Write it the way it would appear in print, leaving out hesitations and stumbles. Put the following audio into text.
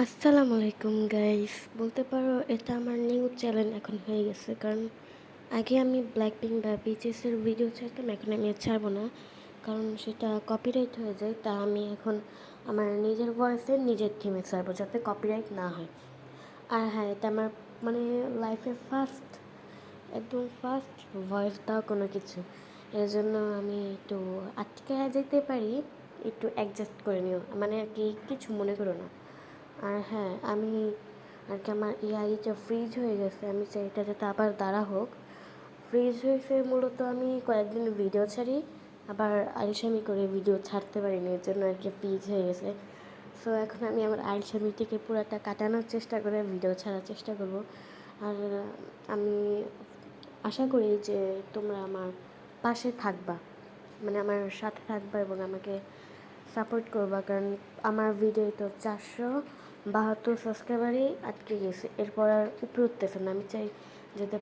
আসসালামু আলাইকুম গাইস, বলতে পারো এটা আমার নিউ চ্যানেল এখন হয়ে গেছে। কারণ আগে আমি ব্ল্যাক পিঙ্ক বা বিটিএসের ভিডিও ছাড়তাম, এখন আমি আর ছাড়বো না, কারণ সেটা কপিরাইট হয়ে যায়। তা আমি এখন আমার নিজের ভয়েসে নিজের থিমে ছাড়বো, যাতে কপিরাইট না হয়। আর হ্যাঁ, এটা আমার মানে লাইফের ফার্স্ট, একদম ফার্স্ট ভয়েস দাও কোনো কিছু। এর জন্য আমি একটু আটকে যেতে পারি, একটু অ্যাডজাস্ট করে নিও, মানে আর কি কিছু মনে করো না। আর হ্যাঁ, আমি আর কি আমার এই আইডিটা ফ্রিজ হয়ে গেছে, আমি চাই এটা যাতে আবার দাঁড়া হোক। ফ্রিজ হয়েছে মূলত আমি কয়েকদিন ভিডিও ছাড়ি, আবার আলসামি করে ভিডিও ছাড়তে পারিনি, এর জন্য আর কি ফ্রিজ হয়ে গেছে। সো এখন আমি আমার আলসামিটিকে পুরোটা কাটানোর চেষ্টা করে ভিডিও ছাড়ার চেষ্টা করব। আর আমি আশা করি যে তোমরা আমার পাশে থাকবা, মানে আমার সাথে থাকবা এবং আমাকে সাপোর্ট করবা। কারণ আমার ভিডিও তো 472 সাবস্ক্রাইবারই আটকে গেছে, এরপর আর উপরে উঠতেছে না। আমি চাই যাতে